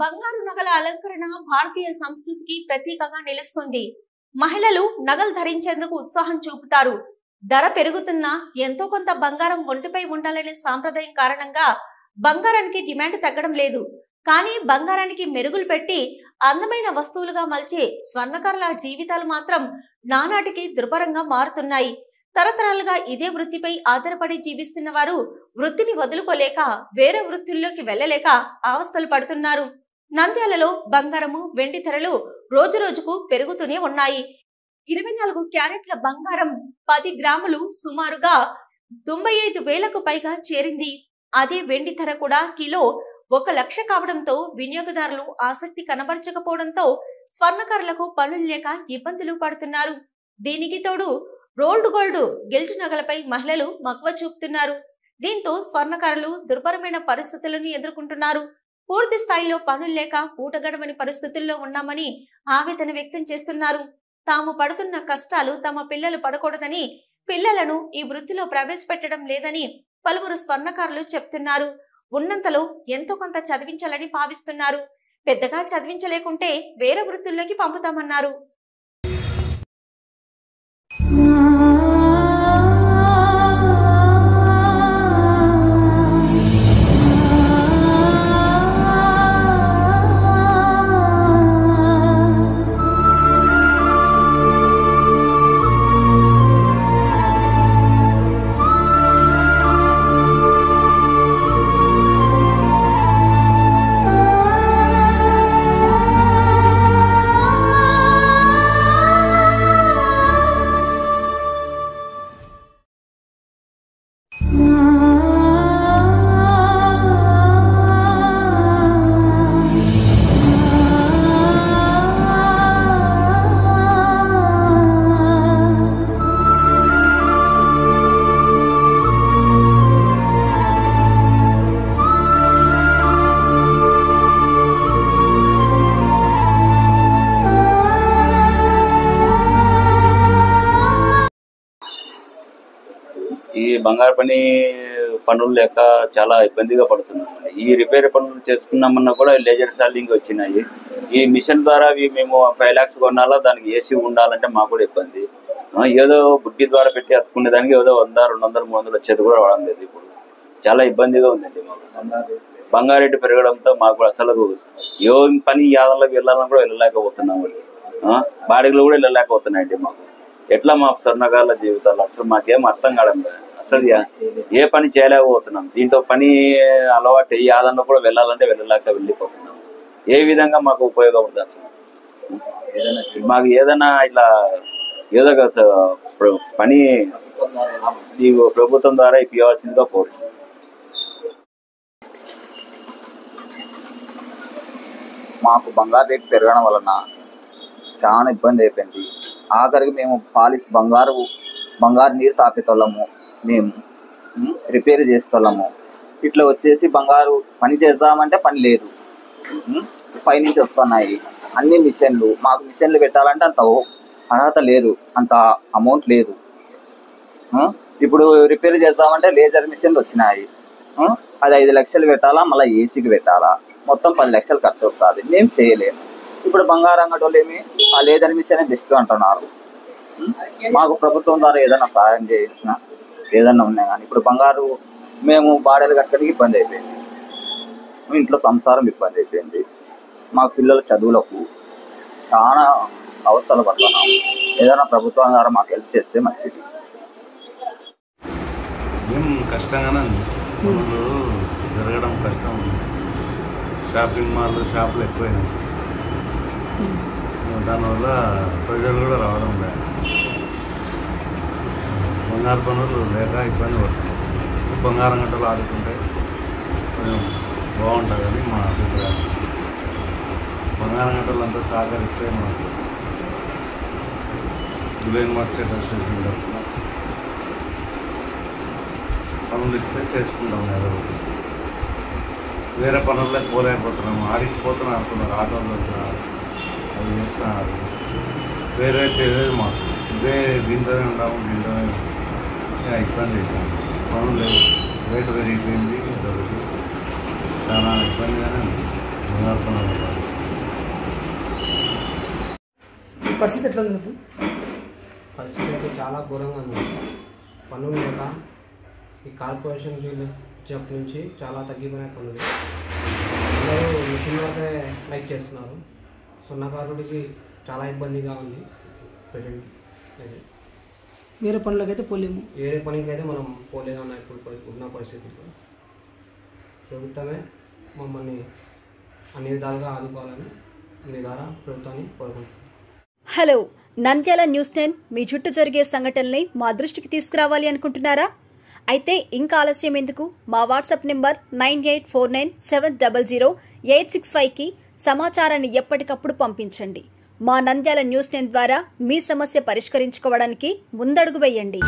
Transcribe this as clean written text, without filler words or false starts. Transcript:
బంగారు నగల అలంకరణ భారతీయ సంస్కృతికి ప్రతీకగా నిలుస్తుంది. మహిళలు నగలు ధరించేందుకు ఉత్సాహం చూపుతారు. ధర పెరుగుతున్నా ఎంతో కొంత బంగారం ఒంటిపై ఉండాలనే సాంప్రదాయం కారణంగా బంగారానికి డిమాండ్ తగ్గడం లేదు. కానీ బంగారానికి మెరుగులు పెట్టి అందమైన వస్తువులుగా మలిచే స్వర్ణకారుల జీవితాలు మాత్రం నానాటికి దుర్భరంగా మారుతున్నాయి. తరతరాలుగా ఇదే వృత్తిపై ఆధారపడి జీవిస్తున్న వారు వృత్తిని వదులుకోలేక వేరే వృత్తుల్లోకి వెళ్లలేక అవస్థలు పడుతున్నారు. నంద్యాలలో బంగారము వెండి ధరలు రోజు రోజుకు పెరుగుతూనే ఉన్నాయి. 24 క్యారెట్ల బంగారం 10 గ్రాములు సుమారుగా 95,000కు పైగా చేరింది. అదే వెండి ధర కూడా కిలో 1 లక్ష కావడంతో వినియోగదారులు ఆసక్తి కనబరచకపోవడంతో స్వర్ణకారులకు పనులు లేక ఇబ్బందులు పడుతున్నారు. దీనికి తోడు రోల్డ్ గోల్డ్ గిల్ట్ నగలపై మహిళలు మక్కువ చూపుతున్నారు. దీంతో స్వర్ణకారులు దుర్భరమైన పరిస్థితులను ఎదుర్కొంటున్నారు. పూర్తి స్థాయిలో పనులు లేక పూట గడవని పరిస్థితుల్లో ఉన్నామని ఆవేదన వ్యక్తం చేస్తున్నారు. తాము పడుతున్న కష్టాలు తమ పిల్లలు పడకూడదని పిల్లలను ఈ వృత్తిలో ప్రవేశపెట్టడం లేదని పలువురు స్వర్ణకారులు చెప్తున్నారు. ఉన్నంతలో ఎంతో కొంత చదివించాలని భావిస్తున్నారు. పెద్దగా చదివించలేకుంటే వేరే వృత్తుల్లోకి పంపుతామన్నారు. ఈ బంగారు పనులు లేక చాలా ఇబ్బందిగా పడుతున్నామండి. ఈ రిపేర్ పనులు చేసుకున్నామన్నా కూడా లేజర్ సాలింగ్ వచ్చినాయి. ఈ మిషన్ ద్వారా మేము 5 lakhs కొనాలా, దానికి ఏసీ ఉండాలంటే మాకు కూడా ఇబ్బంది. ఏదో బుడ్డి ద్వారా పెట్టి అతుకునే దానికి ఏదో 100, 200, 300 వచ్చేది కూడా రావడం లేదు. ఇప్పుడు చాలా ఇబ్బందిగా ఉందండి మాకు. బంగారు రేటు పెరగడంతో మాకు అసలు ఏ పని యాదంలోకి వెళ్ళాలని కూడా వెళ్ళలేకపోతున్నాము. బాడీలు కూడా వెళ్ళలేకపోతున్నాయండి మాకు. ఎట్లా మా స్వర్ణకారుల జీవితాలు అసలు మాకేం అర్థం కావడం లేదు. అసలు ఏ పని చేయలేకపోతున్నాం. దీంతో పని అలవాటు ఈ ఆదంలో కూడా వెళ్ళాలంటే వెళ్ళిపోతున్నాం. ఏ విధంగా మాకు ఉపయోగపడుతుంది అసలు? మాకు ఏదైనా ఇట్లా ఏదో పని ప్రభుత్వం ద్వారా ఇవ్వాల్సిందిగా కోరుతున్నాం. మాకు బంగారు రేటు పెరగడం వలన చాలా ఇబ్బంది అయిపోయింది. ఆఖరికి మేము పాలిస్ బంగారు నీరు తాపేతోళ్ళము, మేము రిపేర్ చేసేతోళ్ళము. ఇట్లా వచ్చేసి బంగారు పని చేద్దామంటే పని లేదు. పైనుంచి వస్తున్నాయి అన్ని మిషన్లు. మాకు మిషన్లు పెట్టాలంటే అంత అర్హత లేదు, అంత అమౌంట్ లేదు. ఇప్పుడు రిపేర్ చేద్దామంటే లేజర్ మిషన్లు వచ్చినాయి. అది 5 లక్షలు పెట్టాలా, మళ్ళీ ఏసీకి పెట్టాలా, మొత్తం 10 లక్షలు ఖర్చు వస్తుంది. మేము చేయలేము. ఇప్పుడు బంగారు అంగటోళ్ళు ఆ లేజర్ మిషన్ బెస్ట్ అంటున్నారు. మాకు ప్రభుత్వం ద్వారా ఏదైనా సహాయం చేసిన ఏదన్నా ఉన్నాయి. కానీ ఇప్పుడు బంగారు మేము బాడీలు కట్టడానికి ఇబ్బంది అయిపోయింది. ఇంట్లో సంసారం ఇబ్బంది అయిపోయింది. మా పిల్లల చదువులకు చాలా అవస్థలు పడుతున్నాం. ఏదైనా ప్రభుత్వం ద్వారా మాకు హెల్ప్ చేస్తే మంచిది. కష్టంగానే పనులు జరగడం కష్టం. షాపింగ్ మాల్ షాపులు ఎక్కువైనాయి. దానివల్ల ప్రజలు కూడా రావడం లేదు. బంగారు పనులు లేక ఇబ్బంది పడుతుంది. బంగారం గంటలు ఆదుకుంటే కొంచెం బాగుంటుందని మా అభిప్రాయం. బంగారం గంటలు అంతా సహకరిస్తే మాకు విలేజ్ మార్కెట్ అసోసియేషన్ తరఫున పనులు ఇస్తే చేసుకుంటాం. ఏదో వేరే పనుల్లో పోలేకపోతున్నాము. ఆడిపోతున్నాం అనుకున్నారు. ఆటోలో అది చేస్తున్నారు. వేరే తెలియదు మాకు. ఇదే దీంట్లోనే ఉంటాము. దీంట్లోనే ఇబ్బంది అవుతాము. పనులు రేటు పెరిగిపోయింది. చాలా ఇబ్బందిగానే ఉంది. బంగారు పనులు పరిస్థితి ఎట్లా ఉంది ఇప్పుడు? పరిస్థితి అయితే చాలా ఘోరంగా ఉంది. పనులు లేక ఈ కార్పొరేషన్కి వచ్చినప్పటి నుంచి చాలా తగ్గిపోయిన పనులు. అందరూ మిషన్ వరకే లైక్ చేస్తున్నారు. సున్నకారుడికి చాలా ఇబ్బందిగా ఉంది ప్రజెంట్. వేరే పనులకైతే పోలేము. వేరే పనికి అయితే మనం పోలేదన్న ఇప్పుడు ఉన్న పరిస్థితుల్లో ప్రభుత్వమే మమ్మల్ని అన్ని విధాలుగా ఆదుకోవాలని మీ ద్వారా ప్రభుత్వాన్ని కోరుకుంటున్నాం. హలో, నంద్యాల న్యూస్ 10 మీ చుట్టూ జరిగే సంఘటనల్ని మా దృష్టికి తీసుకురావాలి అనుకుంటున్నారా? అయితే ఇంకా ఆలస్యం ఎందుకు? మా వాట్సాప్ నెంబర్ 9849700865కి సమాచారాన్ని ఎప్పటికప్పుడు పంపించండి. మా నంద్యాల న్యూస్ 10 ద్వారా మీ సమస్య పరిష్కరించుకోవడానికి ముందడుగు వేయండి.